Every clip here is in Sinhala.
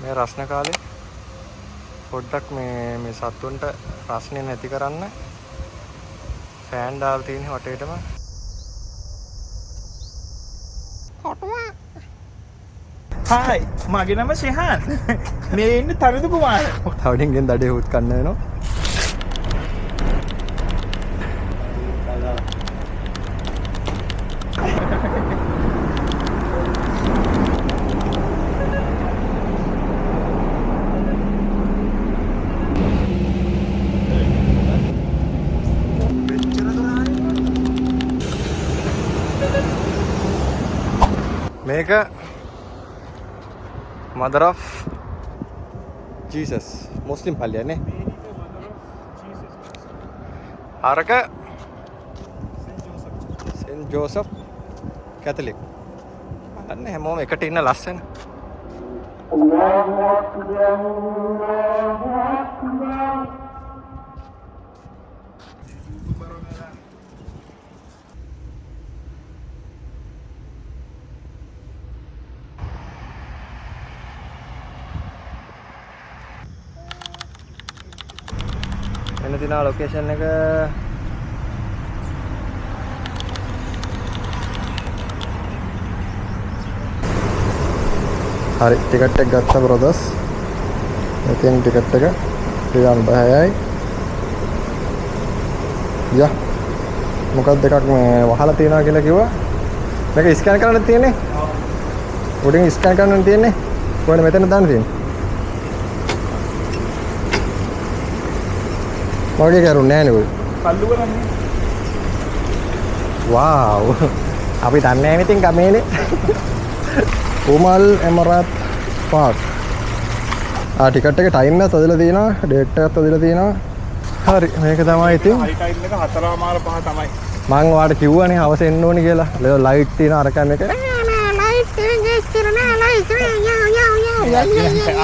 මේ රස්න කාලේ පොඩ්ඩක් මේ සත්තුන්ට රස්නේ නැති කරන්න ෆෑන් දාලා තියෙන වටේටම. හායි මගේ නම ශෙහාන්. මේ ඉන්නේ තරිදු කුමාර. තවඩින්ගෙන් දඩේ හුත් කන්න වෙනවා. මේක Mother of Jesus මුස්ලිම් පල්ලියනේ. අරක සෙන්ට් ජෝසප් කැතලික්. අන්න හැමෝම එකට ඉන්න ලස්සන. එන දින ලොකේෂන් එක හරි ටිකට් එක ගත්තා බ්‍රදර්ස්. මෙතෙන් ටිකට් එක 36යි. යා මොකක්ද දෙකක් මේ වහලා තියනවා කියලා කිව්වා. මේක ස්කෑන් කරන්න තියෙන්නේ. උඩින් ස්කෑන් කරන්න තියෙන්නේ. කොහෙද මෙතන දාන්න තියෙන්නේ? මගේ කරුන්නේ නැහැ නේ. කල්ලු කරන්නේ. වාව්. අපි දන්නේ නැහැ ඉතින් ගමේනේ. උමල් එමරාත් පාක්. ටිකට් එක ටයිම් එකත් අදලා තියෙනවා, ඩේට් එකත් අදලා තියෙනවා. හරි මේක තමයි ඉතින්. හරි ටයිම් එක 4:05 තමයි. මං ඔයාලට කිව්වනේ හවස එන්න ඕනේ කියලා. ලයිට් තියෙන අරකන් එක. ලයිට් එක ඉස්සර නෑ ලයිට්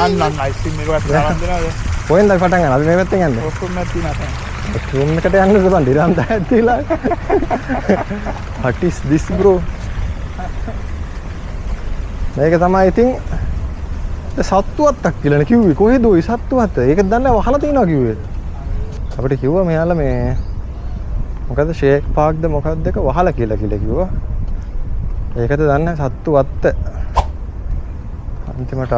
අන්න අයිස්ක්‍රීම් එකවත් ගන්න දෙනවද? කොහෙන්ද පටන් ගන්න? අපි මේ පැත්තෙන් යන්නේ. ඔක්කොම තියෙනවා. රූම් එකට යන්නද බං දිරම් දැක්තිලා. What is this bro? මේක තමයි ඉතින් සත්තුවත්තක් කියලානේ කිව්වේ. කොහෙද ওই සත්තුවත්ත? ඒක දන්නේ වහලා තියනවා කිව්වේ. අපිට කිව්වා මෙයාලා මේ මොකද ෂේක් පාක්ද මොකක්ද එක වහලා කියලා කිව්වා. ඒකද දන්නේ සත්තුවත්ත. අන්තිමට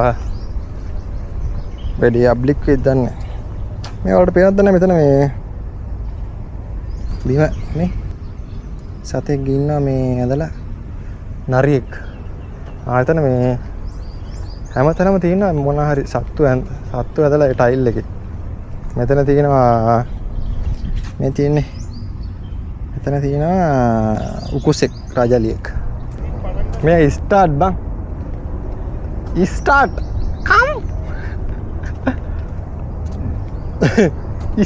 වැඩි අබ්ලික් වෙද්ද දන්නේ. මේ වලට පේනවද නැහැ මෙතන මේ බිම නේ සතෙක් ඉන්නවා මේ ඇදලා නරියෙක්. ආයතන මේ හැමතැනම තියෙන මොන හරි සත්තු ඇදලා ඒ ටයිල් එකේ. මෙතන තියෙනවා මේ තියෙන්නේ. මෙතන තියෙනවා උකුසෙක් රාජලියෙක්. මේ ස්ටාර්ට් බං. ස්ටාර්ට්. කම්.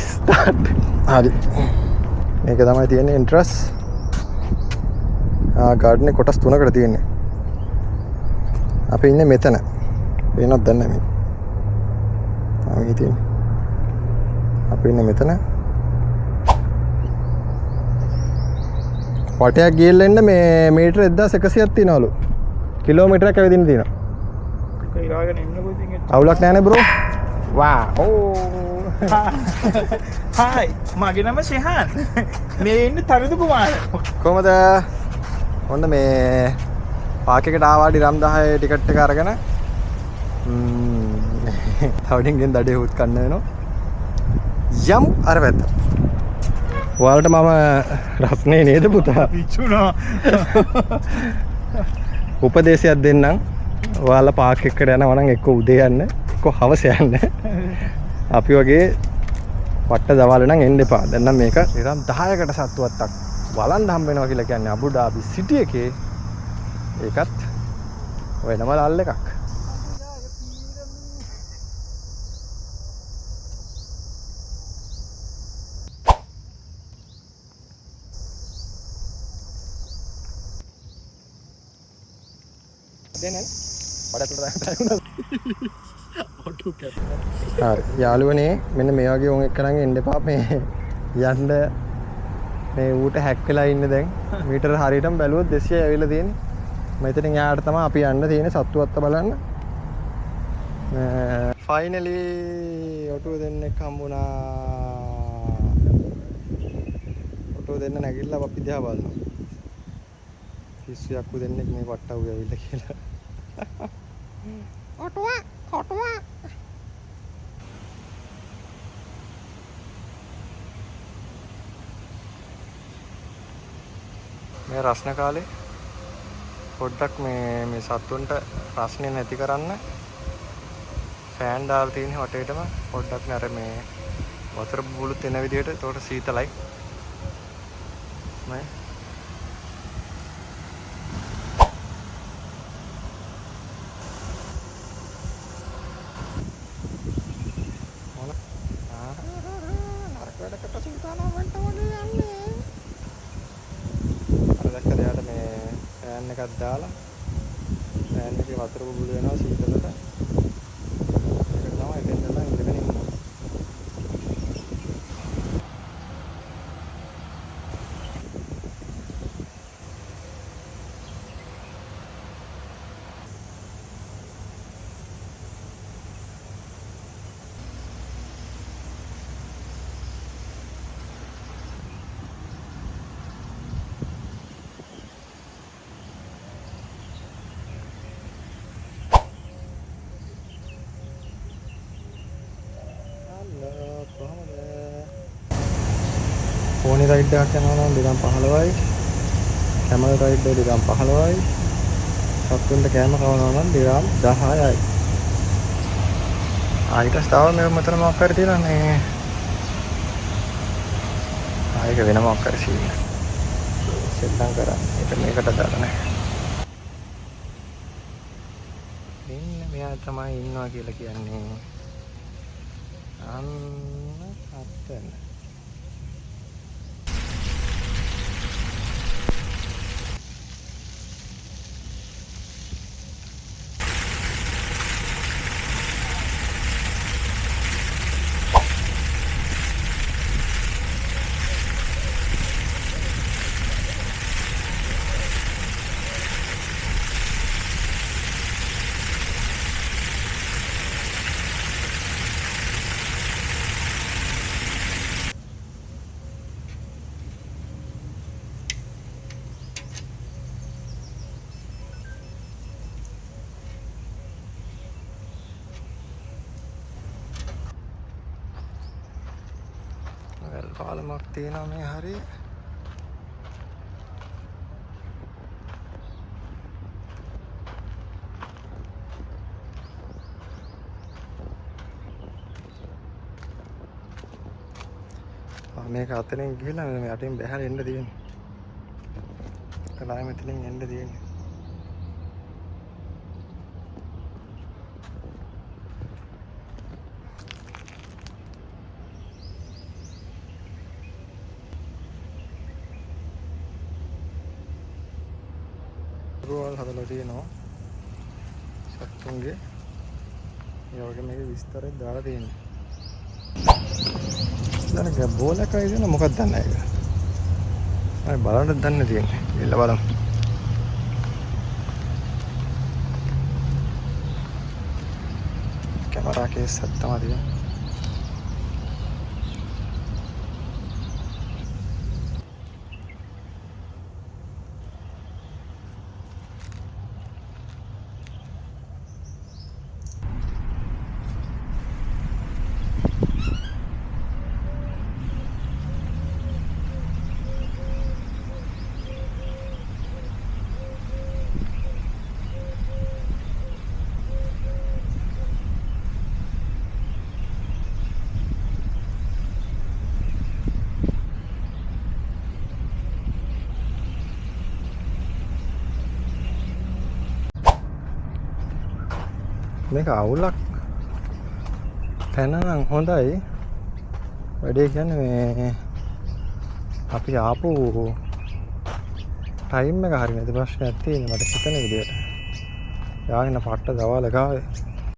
ස්ටාර්ට්. හරි. මේක තමයි තියෙන්නේ එන්ට්‍රස්. ගාඩන් එක කොටස් තුනකට තියෙන්නේ. අපි ඉන්නේ මෙතන. වෙනවද දන්නේ නැහැ මේ. මේ තියෙන්නේ. අපි ඉන්නේ මෙතන. වටයක් ගිහලා එන්න මේ මීටර 1100ක් තියනවලු. කිලෝමීටරයක් ඇවිදින්න තියෙනවා. ඒක ඉරාගෙන ඉන්නකො ඉතින් අවුලක් නැහැ නේ බ්‍රෝ. වා ඕ හායි මගේ නම ශෙහාන්. මේ ඉන්නේ තරිදු කුමාර. කොහමද? ඔන්න මේ පාක් එකට ආවා ඩිරම් 10 ටිකට් එක අරගෙන තවඩින්ගෙන් දඩේ හුත් කන්න වෙනවා. යමු අර පැත්ත. ඔයාලට මම රස්නේ නේද පුතා? පිච්චුණා. උපදේශයක් දෙන්නම්. ඔයාලා පාක් එකට යනවා නම් එක්ක උදේ යන්න, එක්ක හවස යන්න. අපි වගේ වට්ට දවල් නම් එන්න එපා. දැන් නම් මේක නිකන් 10කට සත්තුවත්තක් බලන්න හම්බ වෙනවා කියලා කියන්නේ අබු ඩාබි සිටි එකේ. ඒකත් වෙනම ලල් එකක්. දැන් බඩට දාන්න. හරි යාළුවනේ මෙන්න මේ වගේ උන් එක්කනම් එන්න එපා. මේ යන්න මේ ඌට හැක් වෙලා ඉන්නේ දැන්. මීටර හරියටම බැලුවොත් 200 ඇවිල්ලා තියෙන්නේ. මෙතනින් යාට තමයි අපි යන්න තියෙන්නේ සත්තුවත්ත බලන්න. ෆයිනලි ඔටුව දෙන්නෙක් හම්බුණා. ඔටුව දෙන්න නැගිටලා අපි දිහා බලනවා. පිස්සු යක්කු දෙන්නෙක් මේ පට්ටව්ව ඇවිල්ලා කියලා. ඔටුව මේ රස්න කාලේ පොඩ්ඩක් මේ සත්තුන්ට රස්නේ නැති කරන්න ෆෑන් දාලා තියෙන වටේටම පොඩ්ඩක් නර මේ වතුර බුබුලුත් එන විදිහට ඒකට සීතලයි මේ මොන නරක වැඩකට සීතලව වන්ට වගේ යන්නේ අර දැක්කද යාට මේ ෆෑන් එකක් දාලා ෆෑන් එකේ වතුර බුබුලු වෙනවා සීතලට ඒක තමයි දෙන්නලා ඉඳගෙන ඉන්නේ පෝනි රයිඩ් එකක් යනවා නම් 2:15යි. කැමල් රයිඩ් එක 2:15යි. සත්තුන්ට කෑම කවනවා නම් 10:10යි. ආයිකස් තව මේ මෙතන මොකක් හරි තියෙනවා නේ. ආයික වෙන මොකක් හරි සීන්. සෙල්ලම් කරා. ඒක මේකට දාලා නැහැ. ඉන්න මෙයා තමයි ඉන්නවා කියලා කියන්නේ. අන්න අත්තන. පාලමක් තියෙනවා මේ හරි මේක අතරින් ගිහලා මේ යටින් බැහැලා එන්න තියෙන්නේ. කලාව මෙතනින් එන්න තියෙන්නේ. රෝල් හදලා තියෙනවා. සත්තුන්ගේ ඒ වගේ මේක විස්තරයක් දාලා තියෙනවා. දැන් බෝලකයි දෙන මොකක්ද දන්නේ ඒක. අය බලන්න දන්නේ තියෙන්නේ. ඉල්ල බලමු. කැමරා කේස් එකක් තමයි තියෙන්නේ. මේක අවුලක් තැන නම් හොඳයි. වැඩේ කියන්නේ මේ අපි ආපු ටයිම් එක හරිය නැති ප්‍රශ්නයක් තියෙනවා මට හිතන විදියට. යාගෙන පට්ට දවල් ගාවේ